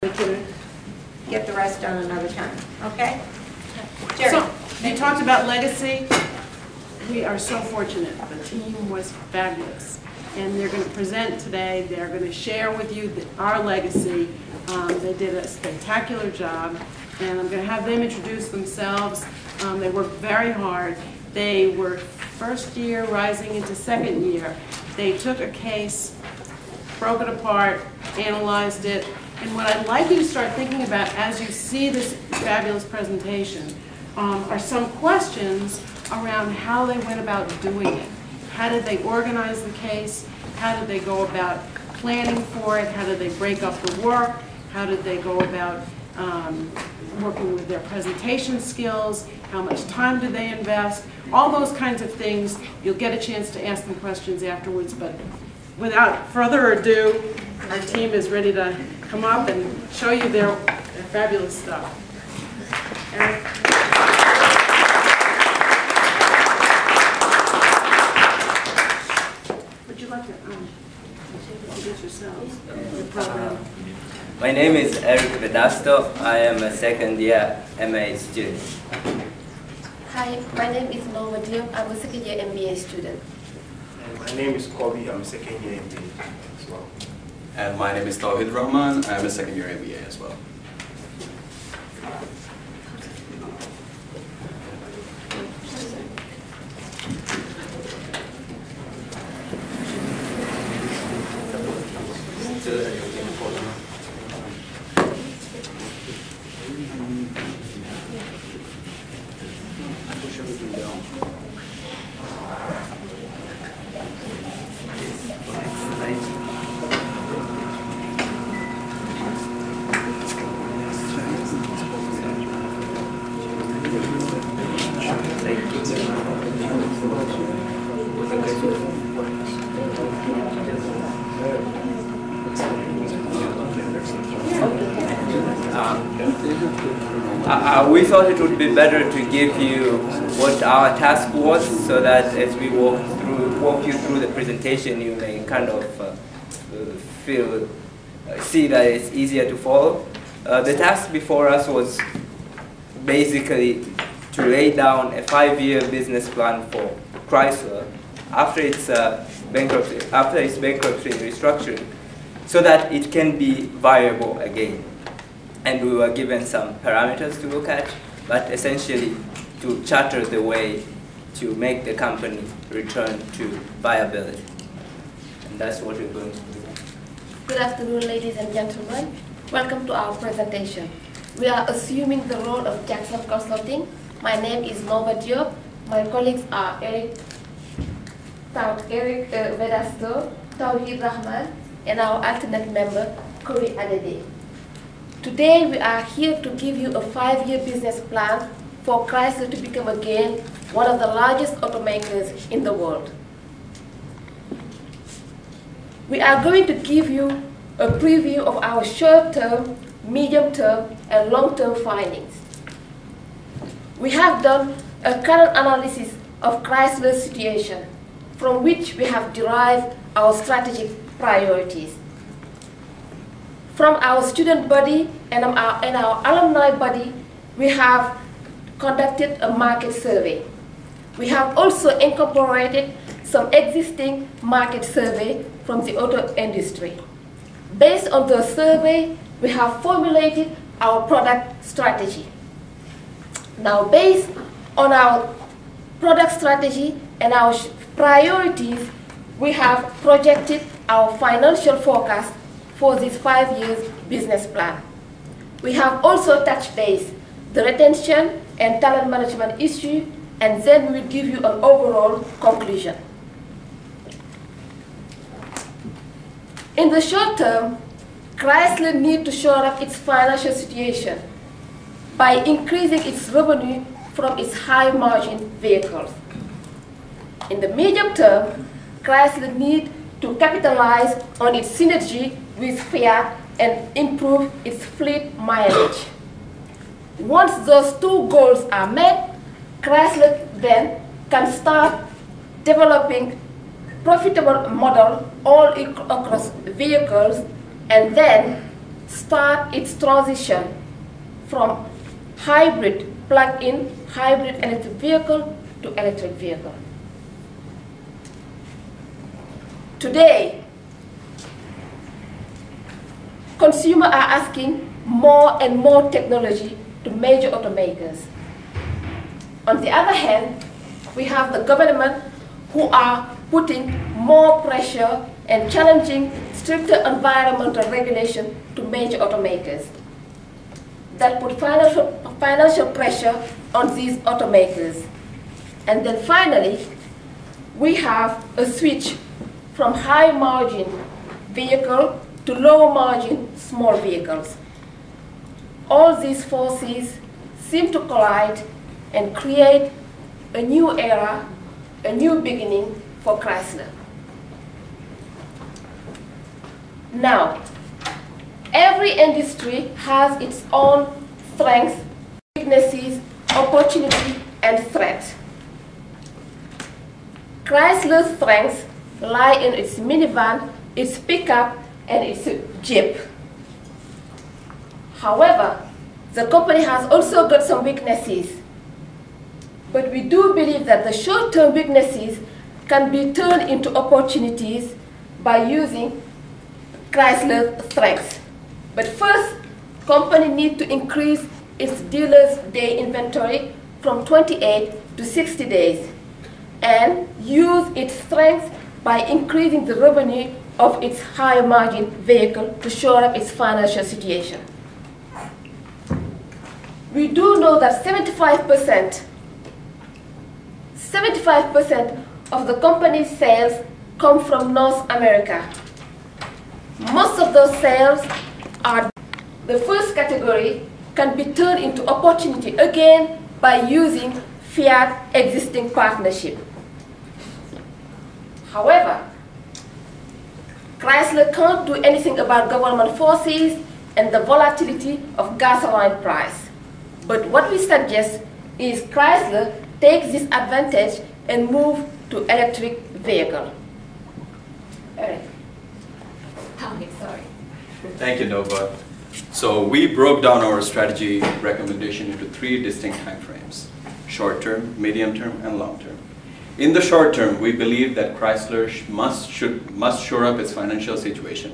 We can get the rest done another time, okay? Jerry. So, you talked about legacy. We are so fortunate. The team was fabulous. And they're going to present today. They're going to share with you our legacy. They did a spectacular job. And I'm going to have them introduce themselves. They worked very hard. They were first year rising into second year. They took a case, broke it apart, analyzed it. And what I'd like you to start thinking about as you see this fabulous presentation are some questions around how they went about doing it. How did they organize the case? How did they go about planning for it? How did they break up the work? How did they go about working with their presentation skills? How much time did they invest? All those kinds of things. You'll get a chance to ask them questions afterwards, but without further ado, our team is ready to come up and show you their fabulous stuff. Eric? Would you like to introduce yourselves? Your program. My name is Eric Vedasto. I am a second year MA student. Hi, my name is Nova Diop. I'm a second year MBA student. And my name is Kobe. I'm a second year MBA as well. And my name is Tawhid Rahman. I'm a second year MBA as well. We thought it would be better to give you what our task was, so that as we walk you through the presentation, you may kind of see that it's easier to follow. The task before us was basically to lay down a 5-year business plan for Chrysler after its bankruptcy and restructuring, so that it can be viable again. And we were given some parameters to look at, but essentially to charter the way to make the company return to viability. And that's what we're going to do. Good afternoon, ladies and gentlemen. Welcome to our presentation. We are assuming the role of Jackson Consulting. My name is Nova Diop. My colleagues are Eric Vedasto, Tawhid Rahman, and our alternate member, Kori Adede. Today, we are here to give you a 5-year business plan for Chrysler to become again one of the largest automakers in the world. We are going to give you a preview of our short-term, medium-term, and long-term findings. We have done a current analysis of Chrysler's situation, from which we have derived our strategic priorities. From our student body and our alumni body, we have conducted a market survey. We have also incorporated some existing market survey from the auto industry. Based on the survey, we have formulated our product strategy. Now, based on our product strategy and our priorities, we have projected our financial forecast for this 5-year business plan. We have also touched base the retention and talent management issue, and then we will give you an overall conclusion. In the short term, Chrysler needs to shore up its financial situation by increasing its revenue from its high-margin vehicles. In the medium term, Chrysler needs to capitalize on its synergy with Fiat and improve its fleet mileage. Once those two goals are met, Chrysler then can start developing profitable model all across vehicles, and then start its transition from hybrid, plug-in hybrid electric vehicle to electric vehicle. Today, consumers are asking more and more technology to major automakers. On the other hand, we have the government who are putting more pressure and challenging stricter environmental regulation to major automakers. That put financial pressure on these automakers. And then finally, we have a switch from high margin vehicle to low margin small vehicles. All these forces seem to collide and create a new era, a new beginning for Chrysler. Now, every industry has its own strengths, weaknesses, opportunity, and threats. Chrysler's strengths lie in its minivan, its pickup, and its Jeep. However, the company has also got some weaknesses. But we do believe that the short-term weaknesses can be turned into opportunities by using Chrysler's strengths. But first, company needs to increase its dealers' day inventory from 28 to 60 days and use its strengths by increasing the revenue of its higher margin vehicle to shore up its financial situation. We do know that 75% of the company's sales come from North America. Most of those sales are the first category can be turned into opportunity again by using Fiat existing partnership. However, Chrysler can't do anything about government forces and the volatility of gasoline price. But what we suggest is Chrysler takes this advantage and move to electric vehicle. Eric. Tawhid, sorry. Thank you, Nova. So we broke down our strategy recommendation into 3 distinct timeframes: short-term, medium-term, and long-term. In the short term, we believe that Chrysler must shore up its financial situation,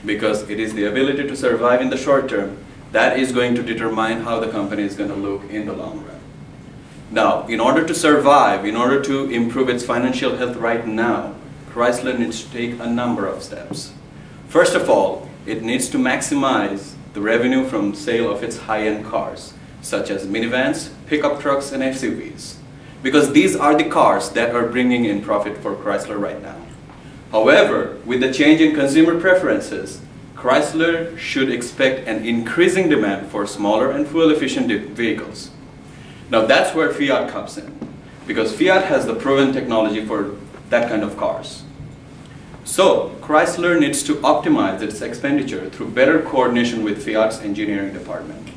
because it is the ability to survive in the short term that is going to determine how the company is going to look in the long run. Now, in order to survive, in order to improve its financial health right now, Chrysler needs to take a number of steps. First of all, it needs to maximize the revenue from sale of its high-end cars, such as minivans, pickup trucks, and SUVs, because these are the cars that are bringing in profit for Chrysler right now. However, with the change in consumer preferences, Chrysler should expect an increasing demand for smaller and fuel-efficient vehicles. Now that's where Fiat comes in, because Fiat has the proven technology for that kind of cars. So Chrysler needs to optimize its expenditure through better coordination with Fiat's engineering department.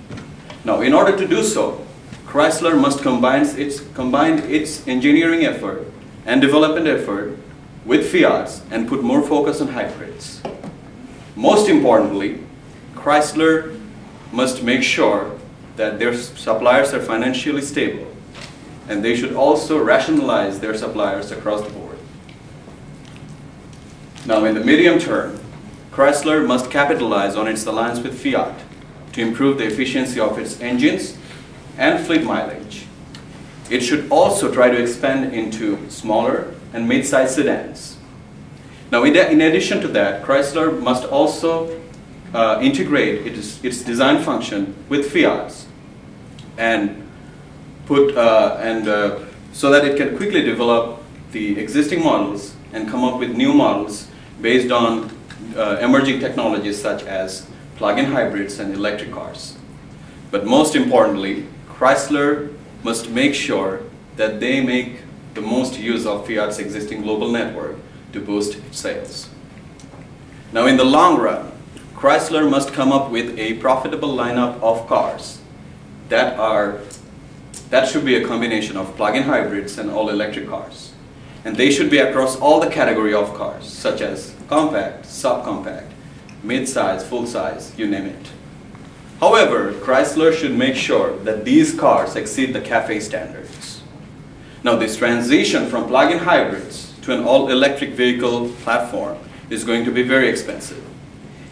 Now, in order to do so, Chrysler must combine its engineering effort and development effort with Fiat's and put more focus on hybrids. Most importantly, Chrysler must make sure that their suppliers are financially stable, and they should also rationalize their suppliers across the board. Now, in the medium term, Chrysler must capitalize on its alliance with Fiat to improve the efficiency of its engines and fleet mileage. It should also try to expand into smaller and mid-sized sedans. Now, in addition to that, Chrysler must also integrate its design function with Fiat's and so that it can quickly develop the existing models and come up with new models based on emerging technologies such as plug-in hybrids and electric cars. But most importantly, Chrysler must make sure that they make the most use of Fiat's existing global network to boost its sales. Now, in the long run, Chrysler must come up with a profitable lineup of cars that should be a combination of plug-in hybrids and all-electric cars. And they should be across all the category of cars, such as compact, subcompact, mid-size, full-size, you name it. However, Chrysler should make sure that these cars exceed the CAFE standards. Now, this transition from plug-in hybrids to an all-electric vehicle platform is going to be very expensive.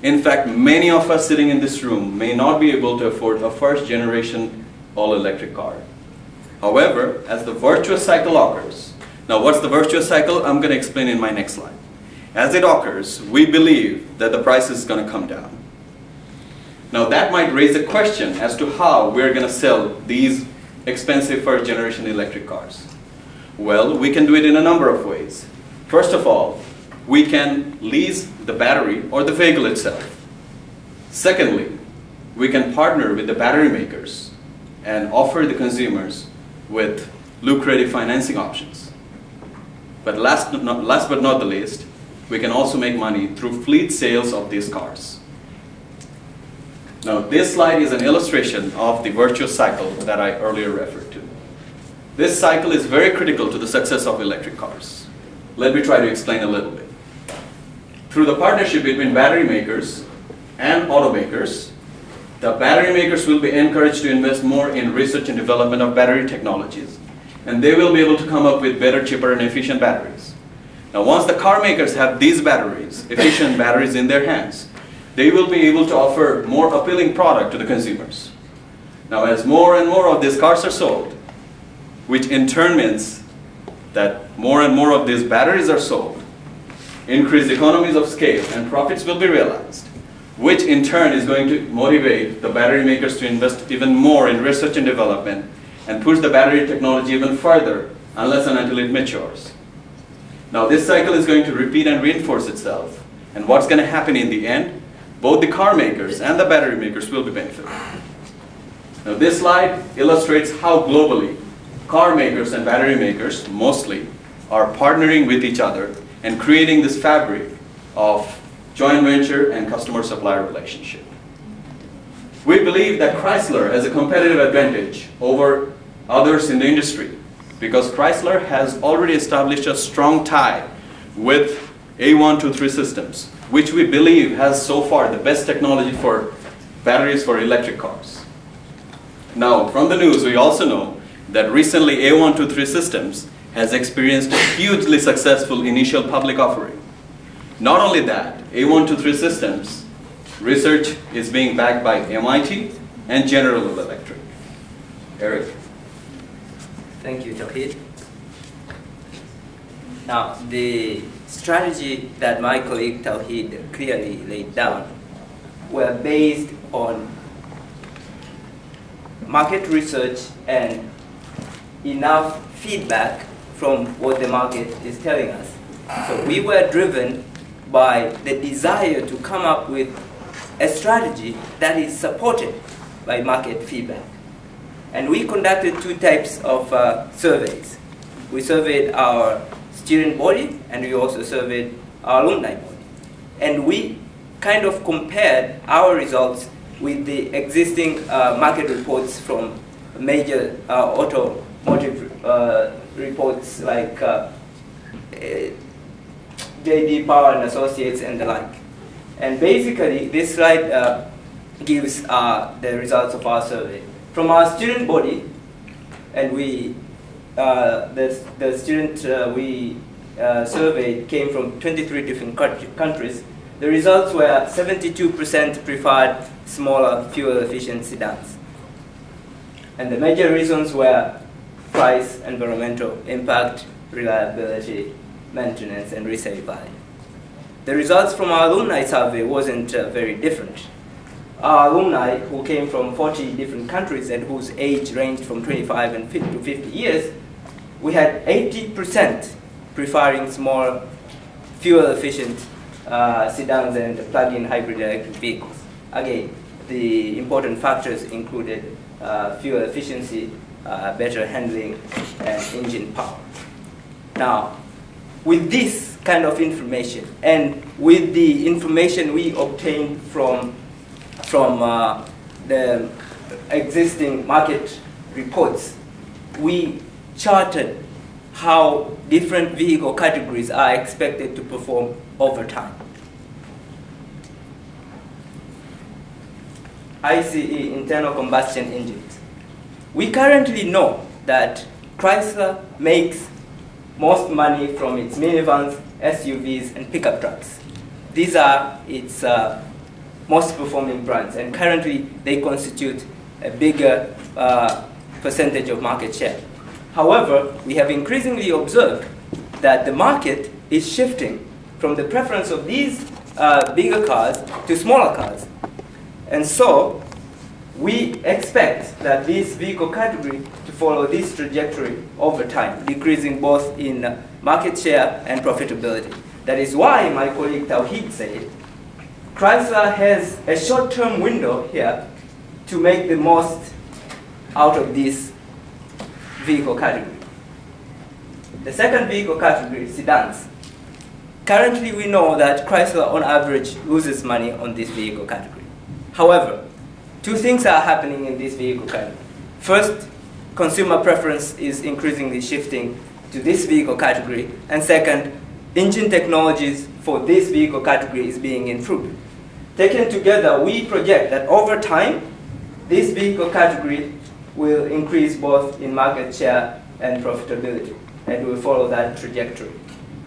In fact, many of us sitting in this room may not be able to afford a first-generation all-electric car. However, as the virtuous cycle occurs, now what's the virtuous cycle? I'm going to explain in my next slide. As it occurs, we believe that the price is going to come down. Now that might raise a question as to how we're going to sell these expensive first-generation electric cars. Well, we can do it in a number of ways. First of all, we can lease the battery or the vehicle itself. Secondly, we can partner with the battery makers and offer the consumers with lucrative financing options. But last but not the least, we can also make money through fleet sales of these cars. Now, this slide is an illustration of the virtuous cycle that I earlier referred to. This cycle is very critical to the success of electric cars. Let me try to explain a little bit. Through the partnership between battery makers and automakers, the battery makers will be encouraged to invest more in research and development of battery technologies, and they will be able to come up with better, cheaper, and efficient batteries. Now, once the car makers have these batteries, efficient batteries in their hands, they will be able to offer more appealing product to the consumers. Now, as more and more of these cars are sold, which in turn means that more and more of these batteries are sold, increased economies of scale and profits will be realized, which in turn is going to motivate the battery makers to invest even more in research and development and push the battery technology even further unless and until it matures. Now, this cycle is going to repeat and reinforce itself, and what's going to happen in the end? Both the car makers and the battery makers will be benefited. Now, this slide illustrates how globally car makers and battery makers mostly are partnering with each other and creating this fabric of joint venture and customer-supplier relationship. We believe that Chrysler has a competitive advantage over others in the industry because Chrysler has already established a strong tie with A123 Systems, which we believe has so far the best technology for batteries for electric cars. Now, from the news, we also know that recently A123 Systems has experienced a hugely successful initial public offering. Not only that, A123 Systems research is being backed by MIT and General Electric. Eric. Thank you, Tawhid. Now, the strategy that my colleague Tawhid clearly laid down were based on market research and enough feedback from what the market is telling us. So we were driven by the desire to come up with a strategy that is supported by market feedback. And we conducted two types of surveys. We surveyed our student body and we also surveyed our alumni body. And we kind of compared our results with the existing market reports from major automotive reports like JD Power and Associates and the like. And basically, this slide gives the results of our survey. From our student body, and the student we surveyed came from 23 different countries. The results were 72% preferred smaller, fuel-efficient sedans. And the major reasons were price, environmental impact, reliability, maintenance, and resale value. The results from our alumni survey wasn't very different. Our alumni, who came from 40 different countries and whose age ranged from 25 and 50 to 50 years, we had 80% preferring small, fuel-efficient sedans and plug-in hybrid electric vehicles. Again, the important factors included fuel efficiency, better handling, and engine power. Now, with this kind of information and with the information we obtained from the existing market reports, we charted how different vehicle categories are expected to perform over time. ICE, internal combustion engines. We currently know that Chrysler makes most money from its minivans, SUVs, and pickup trucks. These are its most performing brands, and currently they constitute a bigger percentage of market share. However, we have increasingly observed that the market is shifting from the preference of these bigger cars to smaller cars. And so, we expect that this vehicle category to follow this trajectory over time, decreasing both in market share and profitability. That is why my colleague Tawhid said, Chrysler has a short-term window here to make the most out of this vehicle category. The second vehicle category is sedans. Currently, we know that Chrysler, on average, loses money on this vehicle category. However, two things are happening in this vehicle category. First, consumer preference is increasingly shifting to this vehicle category. And second, engine technologies for this vehicle category is being improved. Taken together, we project that over time, this vehicle category will increase both in market share and profitability, and will follow that trajectory.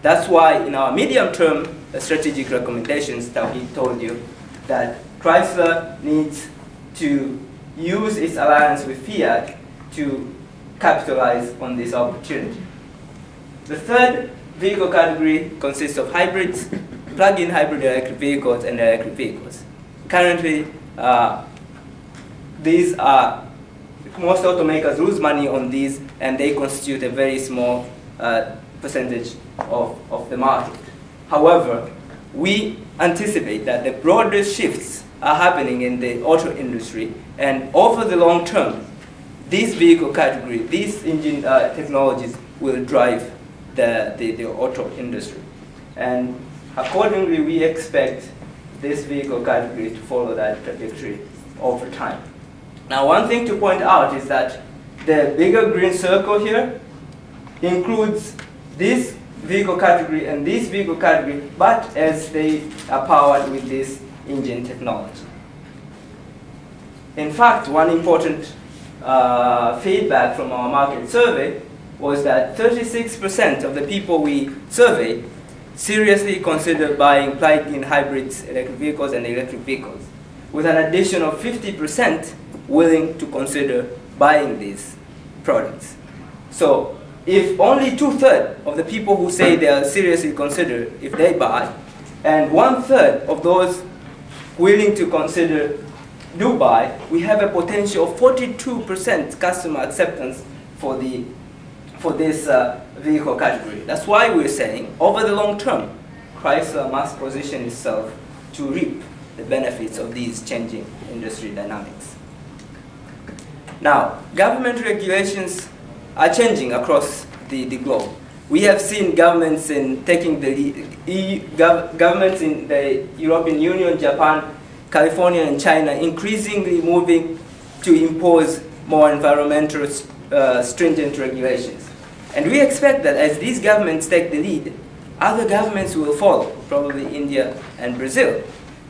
That's why in our medium-term strategic recommendations that we told you that Chrysler needs to use its alliance with Fiat to capitalize on this opportunity. The third vehicle category consists of hybrids, plug-in hybrid electric vehicles, and electric vehicles. Currently, these are, most automakers lose money on these, and they constitute a very small percentage of the market. However, we anticipate that the broader shifts are happening in the auto industry, and over the long term, this vehicle category, these engine technologies will drive the auto industry. And accordingly, we expect this vehicle category to follow that trajectory over time. Now, one thing to point out is that the bigger green circle here includes this vehicle category and this vehicle category, but as they are powered with this engine technology. In fact, one important feedback from our market survey was that 36% of the people we surveyed seriously considered buying plug-in hybrids, electric vehicles, and electric vehicles, with an additional 50% willing to consider buying these products. So if only 2/3 of the people who say they are seriously consider if they buy, and 1/3 of those willing to consider do buy, we have a potential of 42% customer acceptance for this vehicle category. That's why we're saying, over the long term, Chrysler must position itself to reap the benefits of these changing industry dynamics. Now, government regulations are changing across the globe. We have seen governments in taking the lead, governments in the European Union, Japan, California, and China increasingly moving to impose more environmental stringent regulations. And we expect that as these governments take the lead, other governments will follow, probably India and Brazil.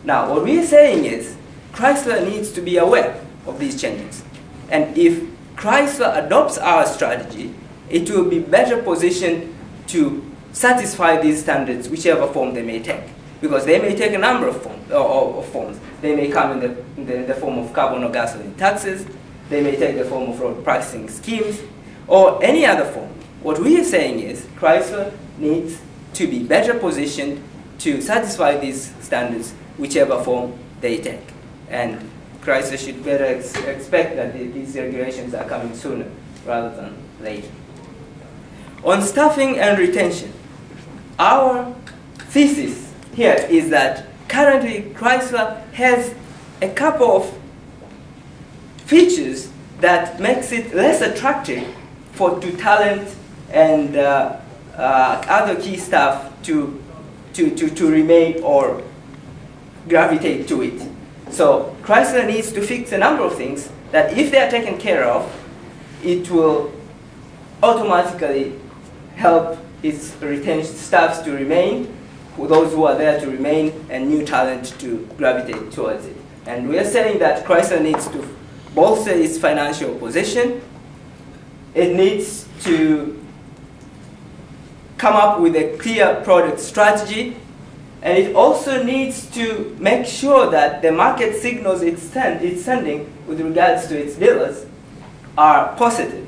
Now, what we are saying is Chrysler needs to be aware of these changes. And if Chrysler adopts our strategy, it will be better positioned to satisfy these standards, whichever form they may take. Because they may take a number of forms. They may come in the form of carbon or gasoline taxes. They may take the form of road pricing schemes, or any other form. What we are saying is Chrysler needs to be better positioned to satisfy these standards, whichever form they take. And Chrysler should better expect that these regulations are coming sooner rather than later. On staffing and retention, our thesis here is that currently Chrysler has a couple of features that makes it less attractive to talent and other key staff to remain or gravitate to it. So Chrysler needs to fix a number of things that if they are taken care of, it will automatically help its retained staffs to remain, those who are there to remain, and new talent to gravitate towards it. And we are saying that Chrysler needs to bolster its financial position. It needs to come up with a clear product strategy. And it also needs to make sure that the market signals it's sending with regards to its dealers are positive.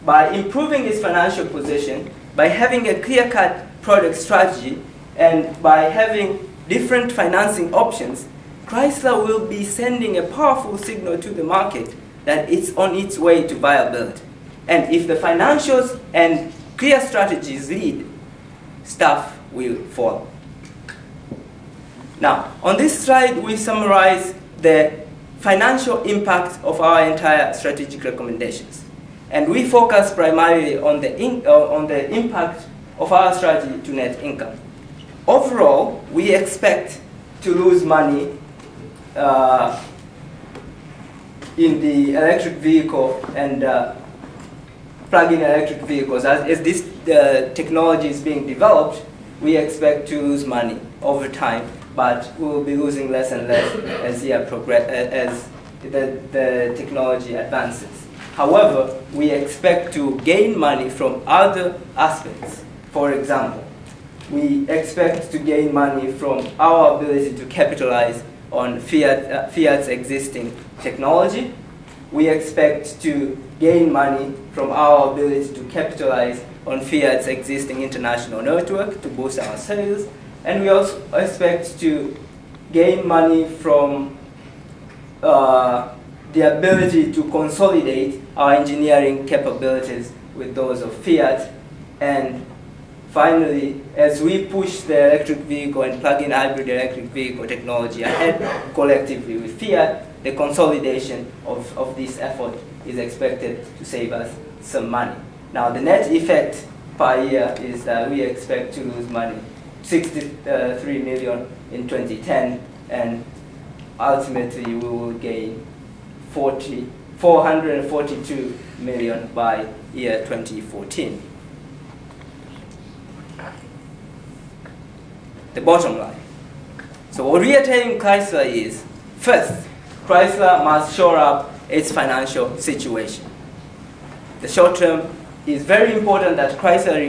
By improving its financial position, by having a clear-cut product strategy, and by having different financing options, Chrysler will be sending a powerful signal to the market that it's on its way to viability. And if the financials and clear strategies lead, stuff will follow. Now, on this slide, we summarize the financial impact of our entire strategic recommendations. And we focus primarily on the impact of our strategy to net income. Overall, we expect to lose money in the electric vehicle and plug-in electric vehicles. As this technology is being developed, we expect to lose money over time, but we will be losing less and less as the technology advances. However, we expect to gain money from other aspects. For example, we expect to gain money from our ability to capitalize on Fiat's existing technology. We expect to gain money from our ability to capitalize on Fiat's existing international network to boost our sales. And we also expect to gain money from the ability to consolidate our engineering capabilities with those of Fiat. And finally, as we push the electric vehicle and plug-in hybrid electric vehicle technology ahead collectively with Fiat, the consolidation of this effort is expected to save us some money. Now, the net effect per year is that we expect to lose money, 63 million in 2010, and ultimately we will gain 442 million by year 2014. The bottom line. So what we are telling Chrysler is, first, Chrysler must shore up its financial situation. The short term is very important that Chrysler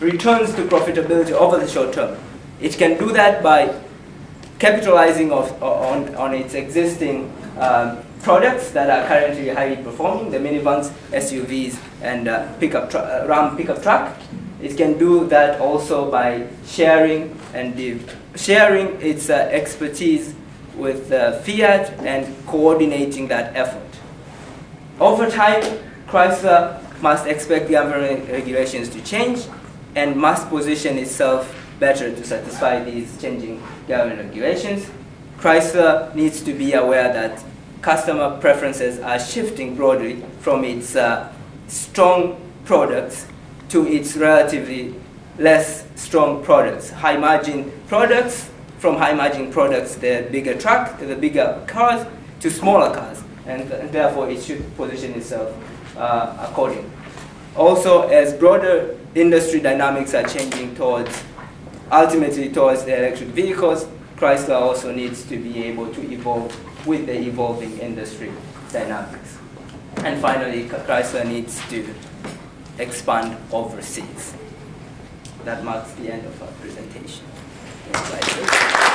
returns to profitability over the short term. It can do that by capitalizing on its existing products that are currently highly performing, the minivans, SUVs, and Ram pickup truck. It can do that also by sharing its expertise with Fiat and coordinating that effort. Over time, Chrysler must expect government regulations to change and must position itself better to satisfy these changing government regulations. Chrysler needs to be aware that customer preferences are shifting broadly from its strong products to its relatively less strong products. High margin products, from high margin products, the bigger truck, to the bigger cars, to smaller cars. And therefore it should position itself accordingly. Also, as broader industry dynamics are changing ultimately towards the electric vehicles, Chrysler also needs to be able to evolve with the evolving industry dynamics. And finally, Chrysler needs to expand overseas. That marks the end of our presentation. Next slide, please.